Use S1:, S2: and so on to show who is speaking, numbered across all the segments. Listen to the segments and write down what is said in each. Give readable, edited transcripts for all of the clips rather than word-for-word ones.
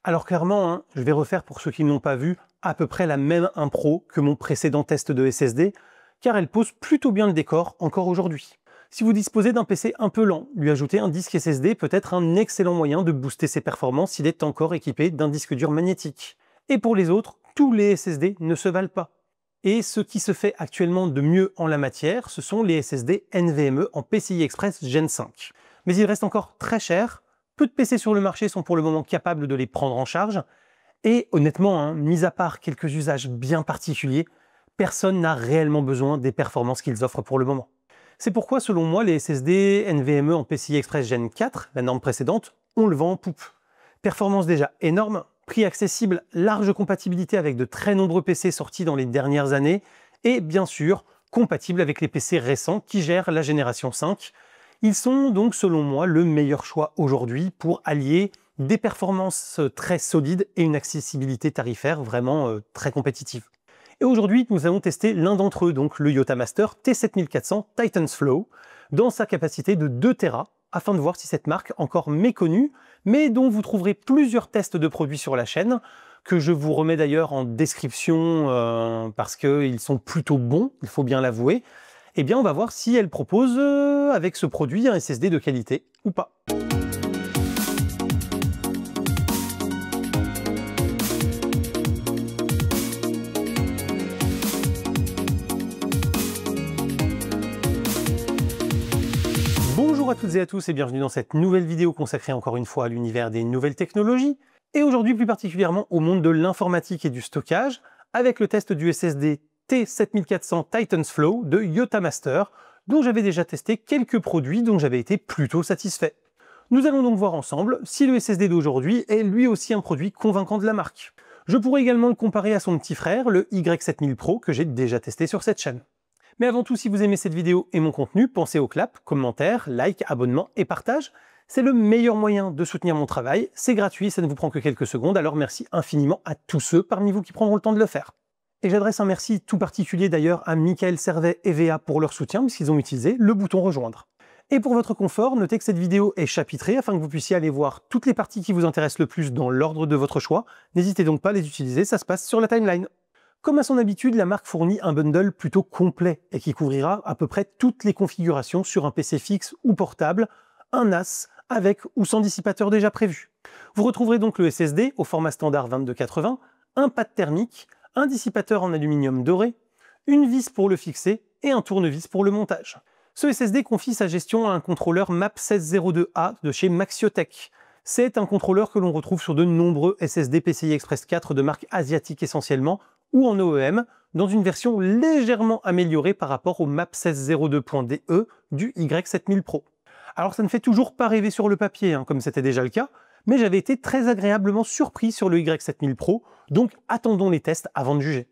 S1: Alors clairement, je vais refaire pour ceux qui n'ont pas vu à peu près la même impro que mon précédent test de SSD, car elle pose plutôt bien le décor encore aujourd'hui. Si vous disposez d'un PC un peu lent, lui ajouter un disque SSD peut être un excellent moyen de booster ses performances s'il est encore équipé d'un disque dur magnétique. Et pour les autres, tous les SSD ne se valent pas. Et ce qui se fait actuellement de mieux en la matière, ce sont les SSD NVMe en PCI Express Gen 5. Mais ils restent encore très chers. Peu de PC sur le marché sont pour le moment capables de les prendre en charge. Et honnêtement, mis à part quelques usages bien particuliers, personne n'a réellement besoin des performances qu'ils offrent pour le moment. C'est pourquoi, selon moi, les SSD NVMe en PCI Express Gen 4, la norme précédente, on le vend en poupe. Performance déjà énorme, prix accessible, large compatibilité avec de très nombreux PC sortis dans les dernières années, et bien sûr, compatible avec les PC récents qui gèrent la génération 5. Ils sont donc, selon moi, le meilleur choix aujourd'hui pour allier des performances très solides et une accessibilité tarifaire vraiment très compétitive. Et aujourd'hui, nous allons tester l'un d'entre eux, donc le YotaMaster T7400 Titans Flow, dans sa capacité de 2 Tera, afin de voir si cette marque, encore méconnue, mais dont vous trouverez plusieurs tests de produits sur la chaîne, que je vous remets d'ailleurs en description parce qu'ils sont plutôt bons, il faut bien l'avouer, eh bien on va voir si elle propose avec ce produit un SSD de qualité ou pas. Bonjour à toutes et à tous et bienvenue dans cette nouvelle vidéo consacrée encore une fois à l'univers des nouvelles technologies et aujourd'hui plus particulièrement au monde de l'informatique et du stockage avec le test du SSD T7400 Titans Flow de YotaMaster dont j'avais déjà testé quelques produits dont j'avais été plutôt satisfait. Nous allons donc voir ensemble si le SSD d'aujourd'hui est lui aussi un produit convaincant de la marque. Je pourrais également le comparer à son petit frère, le Y7000 Pro que j'ai déjà testé sur cette chaîne. Mais avant tout, si vous aimez cette vidéo et mon contenu, pensez au clap, commentaires, like, abonnement et partage. C'est le meilleur moyen de soutenir mon travail, c'est gratuit, ça ne vous prend que quelques secondes, alors merci infiniment à tous ceux parmi vous qui prendront le temps de le faire. Et j'adresse un merci tout particulier d'ailleurs à Michael Servet et VA pour leur soutien, puisqu'ils ont utilisé le bouton rejoindre. Et pour votre confort, notez que cette vidéo est chapitrée afin que vous puissiez aller voir toutes les parties qui vous intéressent le plus dans l'ordre de votre choix. N'hésitez donc pas à les utiliser, ça se passe sur la timeline. Comme à son habitude, la marque fournit un bundle plutôt complet et qui couvrira à peu près toutes les configurations sur un PC fixe ou portable, un NAS avec ou sans dissipateur déjà prévu. Vous retrouverez donc le SSD au format standard 2280, un pad thermique, un dissipateur en aluminium doré, une vis pour le fixer et un tournevis pour le montage. Ce SSD confie sa gestion à un contrôleur MAP1602A de chez Maxiotech. C'est un contrôleur que l'on retrouve sur de nombreux SSD PCI Express 4 de marque asiatique essentiellement, ou en OEM, dans une version légèrement améliorée par rapport au MAP1602.DE du Y7000 Pro. Alors ça ne fait toujours pas rêver sur le papier, comme c'était déjà le cas, mais j'avais été très agréablement surpris sur le Y7000 Pro, donc attendons les tests avant de juger.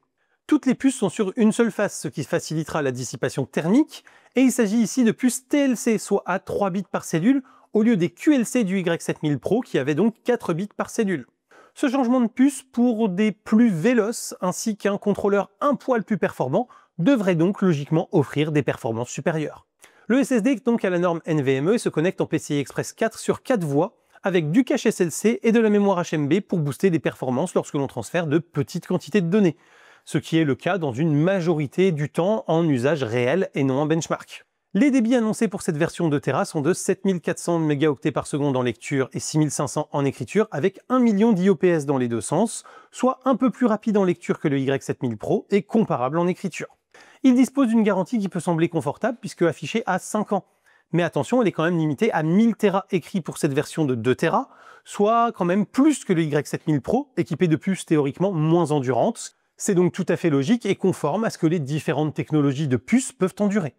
S1: Toutes les puces sont sur une seule face, ce qui facilitera la dissipation thermique, et il s'agit ici de puces TLC, soit à 3 bits par cellule, au lieu des QLC du Y7000 Pro qui avaient donc 4 bits par cellule. Ce changement de puce pour des plus véloces ainsi qu'un contrôleur un poil plus performant devrait donc logiquement offrir des performances supérieures. Le SSD est donc à la norme NVMe et se connecte en PCI Express 4 sur 4 voies avec du cache SLC et de la mémoire HMB pour booster des performances lorsque l'on transfère de petites quantités de données, ce qui est le cas dans une majorité du temps en usage réel et non en benchmark. Les débits annoncés pour cette version de Tera sont de 7400 mégaoctets par seconde en lecture et 6500 en écriture avec 1 million d'IOPS dans les deux sens, soit un peu plus rapide en lecture que le Y7000 Pro et comparable en écriture. Il dispose d'une garantie qui peut sembler confortable puisque affichée à 5 ans. Mais attention, elle est quand même limitée à 1000 Tera écrits pour cette version de 2 Tera, soit quand même plus que le Y7000 Pro, équipé de puces théoriquement moins endurantes. C'est donc tout à fait logique et conforme à ce que les différentes technologies de puces peuvent endurer.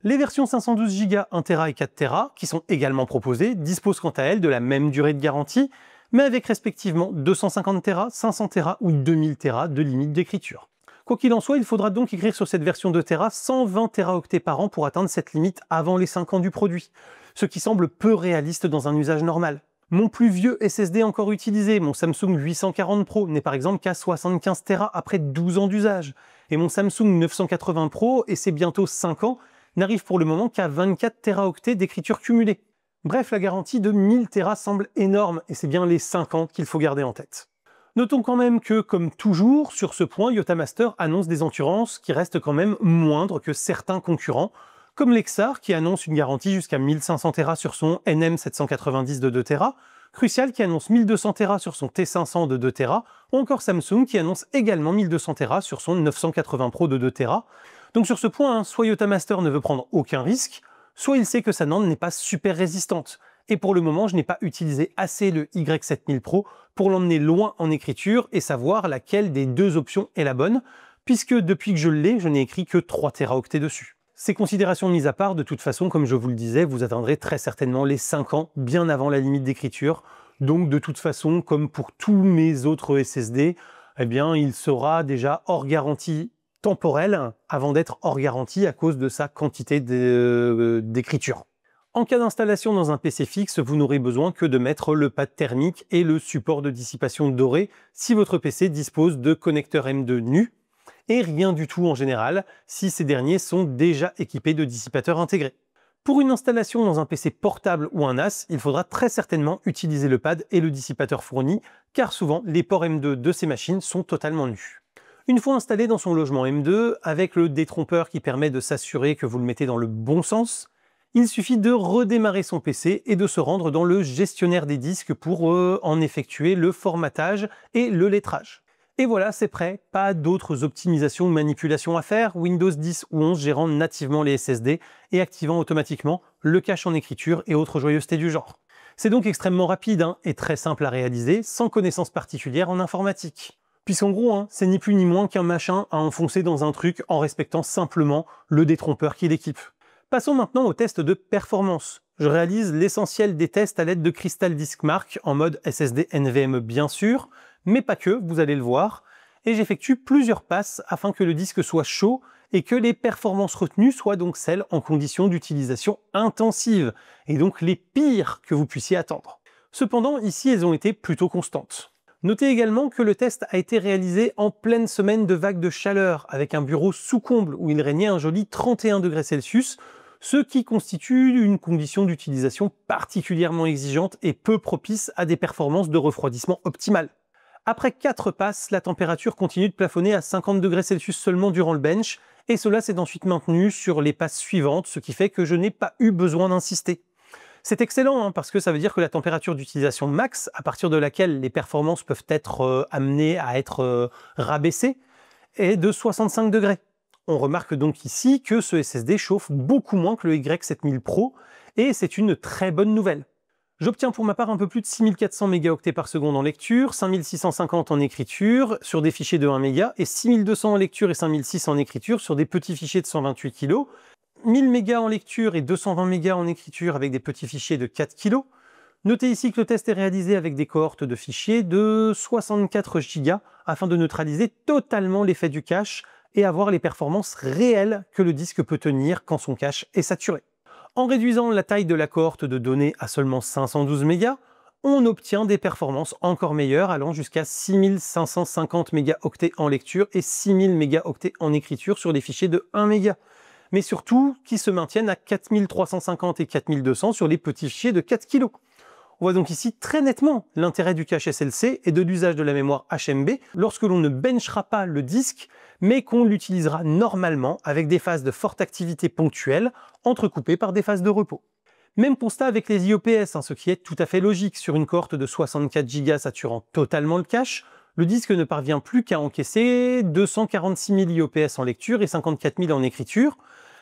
S1: Les versions 512 Go, 1 Tera et 4 Tera, qui sont également proposées, disposent quant à elles de la même durée de garantie, mais avec respectivement 250 Tera, 500 Tera ou 2000 Tera de limite d'écriture. Quoi qu'il en soit, il faudra donc écrire sur cette version de Tera 120 Teraoctets par an pour atteindre cette limite avant les 5 ans du produit, ce qui semble peu réaliste dans un usage normal. Mon plus vieux SSD encore utilisé, mon Samsung 840 Pro, n'est par exemple qu'à 75 Tera après 12 ans d'usage, et mon Samsung 980 Pro, et c'est bientôt 5 ans, n'arrive pour le moment qu'à 24 Teraoctets d'écriture cumulée. Bref, la garantie de 1000 Tera semble énorme et c'est bien les 5 ans qu'il faut garder en tête. Notons quand même que, comme toujours, sur ce point, Yotamaster annonce des endurances qui restent quand même moindres que certains concurrents, comme Lexar qui annonce une garantie jusqu'à 1500 Tera sur son NM790 de 2 Tera, Crucial qui annonce 1200 Tera sur son T500 de 2 Tera, ou encore Samsung qui annonce également 1200 Tera sur son 980 Pro de 2 Tera. Donc sur ce point, soit Yotamaster ne veut prendre aucun risque, soit il sait que sa NAND n'est pas super résistante. Et pour le moment, je n'ai pas utilisé assez le Y7000 Pro pour l'emmener loin en écriture et savoir laquelle des deux options est la bonne, puisque depuis que je l'ai, je n'ai écrit que 3 Teraoctets dessus. Ces considérations mises à part, de toute façon, comme je vous le disais, vous atteindrez très certainement les 5 ans bien avant la limite d'écriture. Donc de toute façon, comme pour tous mes autres SSD, eh bien, il sera déjà hors garantie temporelle avant d'être hors garantie à cause de sa quantité d'écriture. En cas d'installation dans un PC fixe, vous n'aurez besoin que de mettre le pad thermique et le support de dissipation doré si votre PC dispose de connecteurs M2 nus, et rien du tout en général si ces derniers sont déjà équipés de dissipateurs intégrés. Pour une installation dans un PC portable ou un NAS, il faudra très certainement utiliser le pad et le dissipateur fourni, car souvent les ports M2 de ces machines sont totalement nus. Une fois installé dans son logement M2, avec le détrompeur qui permet de s'assurer que vous le mettez dans le bon sens, il suffit de redémarrer son PC et de se rendre dans le gestionnaire des disques pour en effectuer le formatage et le lettrage. Et voilà, c'est prêt, pas d'autres optimisations ou manipulations à faire, Windows 10 ou 11 gérant nativement les SSD et activant automatiquement le cache en écriture et autres joyeusetés du genre. C'est donc extrêmement rapide et très simple à réaliser, sans connaissance particulière en informatique. Puisqu'en gros, c'est ni plus ni moins qu'un machin à enfoncer dans un truc en respectant simplement le détrompeur qui l'équipe. Passons maintenant au test de performance. Je réalise l'essentiel des tests à l'aide de Crystal Disk Mark en mode SSD NVMe bien sûr, mais pas que, vous allez le voir, et j'effectue plusieurs passes afin que le disque soit chaud et que les performances retenues soient donc celles en conditions d'utilisation intensive, et donc les pires que vous puissiez attendre. Cependant, ici, elles ont été plutôt constantes. Notez également que le test a été réalisé en pleine semaine de vagues de chaleur, avec un bureau sous comble où il régnait un joli 31 degrés Celsius, ce qui constitue une condition d'utilisation particulièrement exigeante et peu propice à des performances de refroidissement optimales. Après 4 passes, la température continue de plafonner à 50 degrés Celsius seulement durant le bench, et cela s'est ensuite maintenu sur les passes suivantes, ce qui fait que je n'ai pas eu besoin d'insister. C'est excellent parce que ça veut dire que la température d'utilisation max, à partir de laquelle les performances peuvent être amenées à être rabaissées, est de 65 degrés. On remarque donc ici que ce SSD chauffe beaucoup moins que le Y7000 Pro, et c'est une très bonne nouvelle. J'obtiens pour ma part un peu plus de 6400 mégaoctets par seconde en lecture, 5650 en écriture sur des fichiers de 1 méga, et 6200 en lecture et 5006 en écriture sur des petits fichiers de 128 kg, 1000 mégas en lecture et 220 mégas en écriture avec des petits fichiers de 4 kg. Notez ici que le test est réalisé avec des cohortes de fichiers de 64 Go afin de neutraliser totalement l'effet du cache et avoir les performances réelles que le disque peut tenir quand son cache est saturé. En réduisant la taille de la cohorte de données à seulement 512 mégas, on obtient des performances encore meilleures allant jusqu'à 6550 mégaoctets en lecture et 6000 mégaoctets en écriture sur des fichiers de 1 méga. Mais surtout qui se maintiennent à 4350 et 4200 sur les petits fichiers de 4 kg. On voit donc ici très nettement l'intérêt du cache SLC et de l'usage de la mémoire HMB lorsque l'on ne benchera pas le disque, mais qu'on l'utilisera normalement avec des phases de forte activité ponctuelle, entrecoupées par des phases de repos. Même constat avec les IOPS, ce qui est tout à fait logique. Sur une cohorte de 64 Go saturant totalement le cache, le disque ne parvient plus qu'à encaisser 246 000 IOPS en lecture et 54 000 en écriture,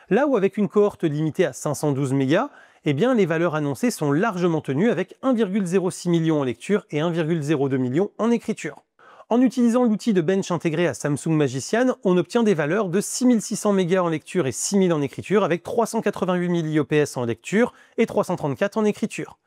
S1: là où avec une cohorte limitée à 512 mégas, eh bien les valeurs annoncées sont largement tenues avec 1,06 million en lecture et 1,02 million en écriture. En utilisant l'outil de bench intégré à Samsung Magician, on obtient des valeurs de 6600 mégas en lecture et 6000 en écriture avec 388 000 IOPS en lecture et 334 en écriture.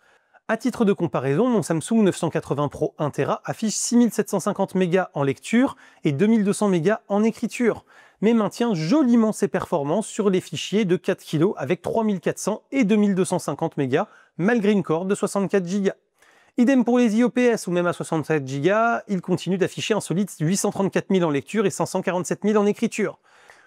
S1: À titre de comparaison, mon Samsung 980 Pro 1 Tera affiche 6750 mégas en lecture et 2200 mégas en écriture, mais maintient joliment ses performances sur les fichiers de 4 kg avec 3400 et 2250 mégas, malgré une cohorte de 64 Go. Idem pour les IOPS, ou même à 67 Go, il continue d'afficher un solide 834 000 en lecture et 547 000 en écriture.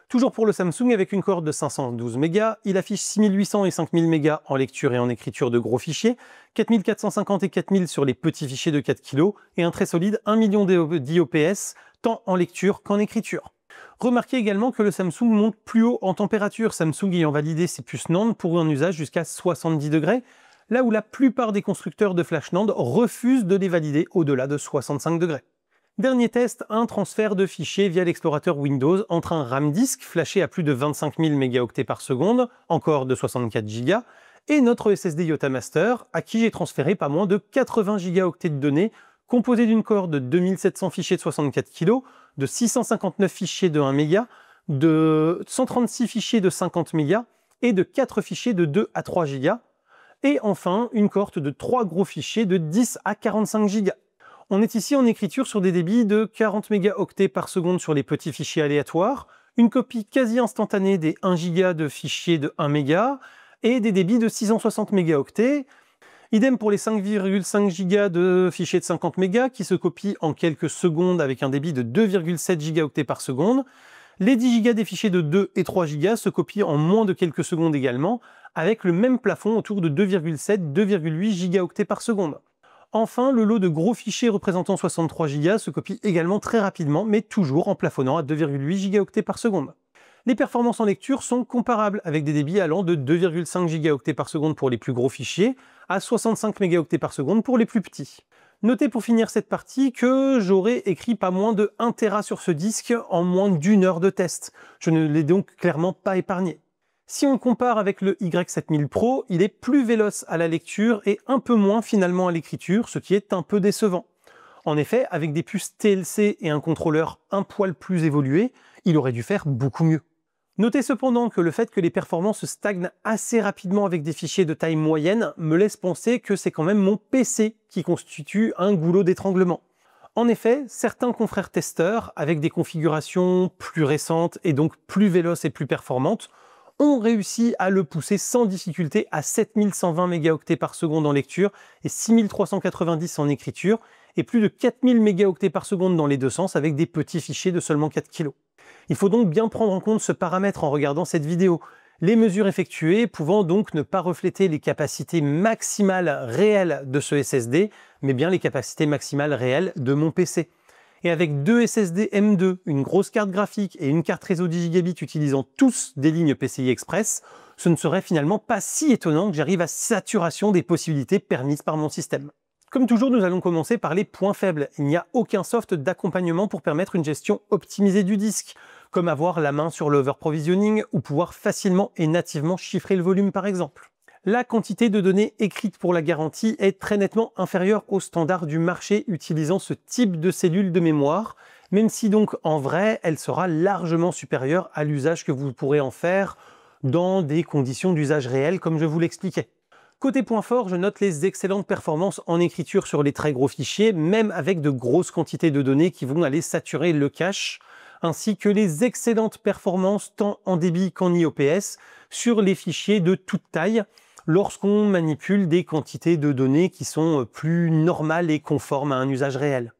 S1: Toujours pour le Samsung, avec une cohorte de 512 mégas, il affiche 6800 et 5000 mégas en lecture et en écriture de gros fichiers, 4450 et 4000 sur les petits fichiers de 4 kg, et un très solide 1 million d'IOPS, tant en lecture qu'en écriture. Remarquez également que le Samsung monte plus haut en température, Samsung ayant validé ses puces NAND pour un usage jusqu'à 70 degrés, là où la plupart des constructeurs de flash NAND refusent de les valider au-delà de 65 degrés. Dernier test, un transfert de fichiers via l'explorateur Windows entre un RAM disk flashé à plus de 25 000 mégaoctets par seconde, encore de 64 Go, et notre SSD YotaMaster, à qui j'ai transféré pas moins de 80 gigaoctets de données, composé d'une cohorte de 2700 fichiers de 64 kg, de 659 fichiers de 1 méga, de 136 fichiers de 50 mégas et de 4 fichiers de 2 à 3 Go, et enfin une cohorte de 3 gros fichiers de 10 à 45 Go. On est ici en écriture sur des débits de 40 mégaoctets par seconde sur les petits fichiers aléatoires, une copie quasi instantanée des 1 Go de fichiers de 1 méga et des débits de 660 mégaoctets. Idem pour les 5,5 Go de fichiers de 50 mégas qui se copient en quelques secondes avec un débit de 2,7 gigaoctets par seconde. Les 10 Go des fichiers de 2 et 3 Go se copient en moins de quelques secondes également, avec le même plafond autour de 2,7-2,8 gigaoctets par seconde. Enfin, le lot de gros fichiers représentant 63 Go se copie également très rapidement, mais toujours en plafonnant à 2,8 gigaoctets par seconde. Les performances en lecture sont comparables, avec des débits allant de 2,5 gigaoctets par seconde pour les plus gros fichiers, à 65 mégaoctets par seconde pour les plus petits. Notez pour finir cette partie que j'aurais écrit pas moins de 1 Tera sur ce disque en moins d'1 heure de test. Je ne l'ai donc clairement pas épargné. Si on compare avec le Y7000 Pro, il est plus véloce à la lecture et un peu moins finalement à l'écriture, ce qui est un peu décevant. En effet, avec des puces TLC et un contrôleur un poil plus évolué, il aurait dû faire beaucoup mieux. Notez cependant que le fait que les performances stagnent assez rapidement avec des fichiers de taille moyenne me laisse penser que c'est quand même mon PC qui constitue un goulot d'étranglement. En effet, certains confrères testeurs, avec des configurations plus récentes et donc plus véloces et plus performantes, ont réussi à le pousser sans difficulté à 7120 mégaoctets par seconde en lecture et 6390 en écriture, et plus de 4000 mégaoctets par seconde dans les deux sens avec des petits fichiers de seulement 4 kg. Il faut donc bien prendre en compte ce paramètre en regardant cette vidéo. Les mesures effectuées pouvant donc ne pas refléter les capacités maximales réelles de ce SSD, mais bien les capacités maximales réelles de mon PC. Et avec deux SSD M2, une grosse carte graphique et une carte réseau 10 Gb utilisant tous des lignes PCI Express, ce ne serait finalement pas si étonnant que j'arrive à saturation des possibilités permises par mon système. Comme toujours, nous allons commencer par les points faibles. Il n'y a aucun soft d'accompagnement pour permettre une gestion optimisée du disque, comme avoir la main sur l'overprovisioning ou pouvoir facilement et nativement chiffrer le volume par exemple. La quantité de données écrites pour la garantie est très nettement inférieure aux standards du marché utilisant ce type de cellule de mémoire, même si donc en vrai, elle sera largement supérieure à l'usage que vous pourrez en faire dans des conditions d'usage réel comme je vous l'expliquais. Côté point fort, je note les excellentes performances en écriture sur les très gros fichiers, même avec de grosses quantités de données qui vont aller saturer le cache, ainsi que les excellentes performances tant en débit qu'en IOPS sur les fichiers de toute taille, lorsqu'on manipule des quantités de données qui sont plus normales et conformes à un usage réel.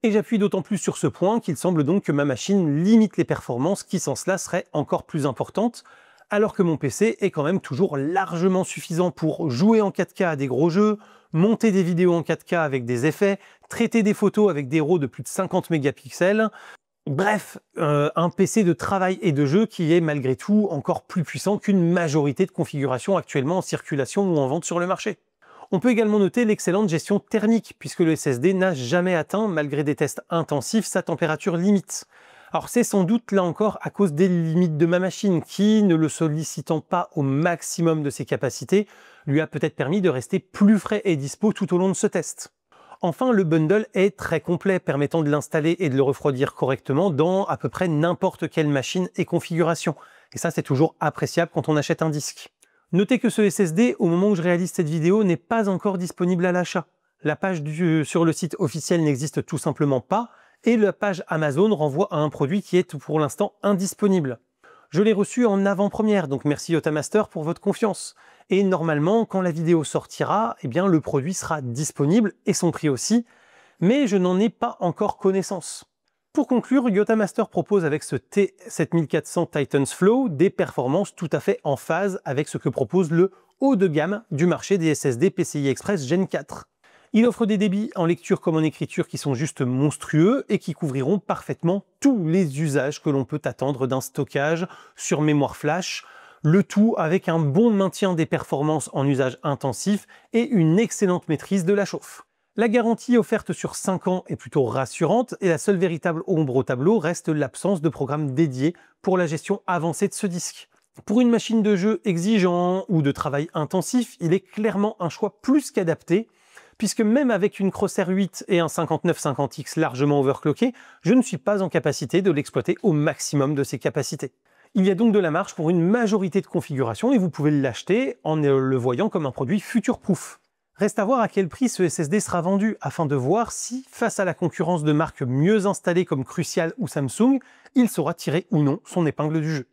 S1: Et j'appuie d'autant plus sur ce point qu'il semble donc que ma machine limite les performances qui sans cela seraient encore plus importantes, alors que mon PC est quand même toujours largement suffisant pour jouer en 4K à des gros jeux, monter des vidéos en 4K avec des effets, traiter des photos avec des RAW de plus de 50 mégapixels. Bref, un PC de travail et de jeu qui est malgré tout encore plus puissant qu'une majorité de configurations actuellement en circulation ou en vente sur le marché. On peut également noter l'excellente gestion thermique, puisque le SSD n'a jamais atteint, malgré des tests intensifs, sa température limite. Alors c'est sans doute là encore à cause des limites de ma machine, qui, ne le sollicitant pas au maximum de ses capacités, lui a peut-être permis de rester plus frais et dispo tout au long de ce test. Enfin, le bundle est très complet, permettant de l'installer et de le refroidir correctement dans à peu près n'importe quelle machine et configuration. Et ça, c'est toujours appréciable quand on achète un disque. Notez que ce SSD, au moment où je réalise cette vidéo, n'est pas encore disponible à l'achat. La page sur le site officiel n'existe tout simplement pas, et la page Amazon renvoie à un produit qui est pour l'instant indisponible. Je l'ai reçu en avant-première, donc merci YotaMaster pour votre confiance. Et normalement, quand la vidéo sortira, eh bien, le produit sera disponible, et son prix aussi, mais je n'en ai pas encore connaissance. Pour conclure, YotaMaster propose avec ce T7400 Titans Flow des performances tout à fait en phase avec ce que propose le haut de gamme du marché des SSD PCI Express Gen 4. Il offre des débits en lecture comme en écriture qui sont juste monstrueux et qui couvriront parfaitement tous les usages que l'on peut attendre d'un stockage sur mémoire flash, le tout avec un bon maintien des performances en usage intensif et une excellente maîtrise de la chauffe. La garantie offerte sur 5 ans est plutôt rassurante et la seule véritable ombre au tableau reste l'absence de programme dédié pour la gestion avancée de ce disque. Pour une machine de jeu exigeant ou de travail intensif, il est clairement un choix plus qu'adapté, puisque même avec une Crosshair 8 et un 5950X largement overclocké, je ne suis pas en capacité de l'exploiter au maximum de ses capacités. Il y a donc de la marge pour une majorité de configurations et vous pouvez l'acheter en le voyant comme un produit future-proof. Reste à voir à quel prix ce SSD sera vendu afin de voir si, face à la concurrence de marques mieux installées comme Crucial ou Samsung, il saura tirer ou non son épingle du jeu.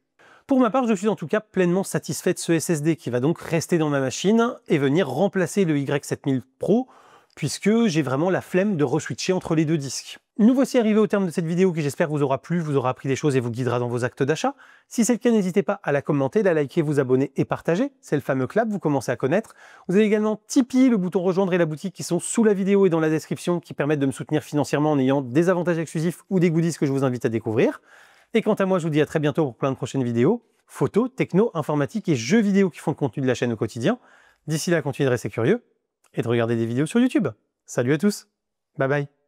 S1: Pour ma part, je suis en tout cas pleinement satisfait de ce SSD qui va donc rester dans ma machine et venir remplacer le Y7000 Pro puisque j'ai vraiment la flemme de reswitcher entre les deux disques. Nous voici arrivés au terme de cette vidéo qui j'espère vous aura plu, vous aura appris des choses et vous guidera dans vos actes d'achat. Si c'est le cas, n'hésitez pas à la commenter, la liker, vous abonner et partager. C'est le fameux clap, vous commencez à connaître. Vous avez également Tipeee, le bouton rejoindre et la boutique qui sont sous la vidéo et dans la description qui permettent de me soutenir financièrement en ayant des avantages exclusifs ou des goodies que je vous invite à découvrir. Et quant à moi, je vous dis à très bientôt pour plein de prochaines vidéos. Photos, techno, informatique et jeux vidéo qui font le contenu de la chaîne au quotidien. D'ici là, continuez de rester curieux et de regarder des vidéos sur YouTube. Salut à tous, bye bye.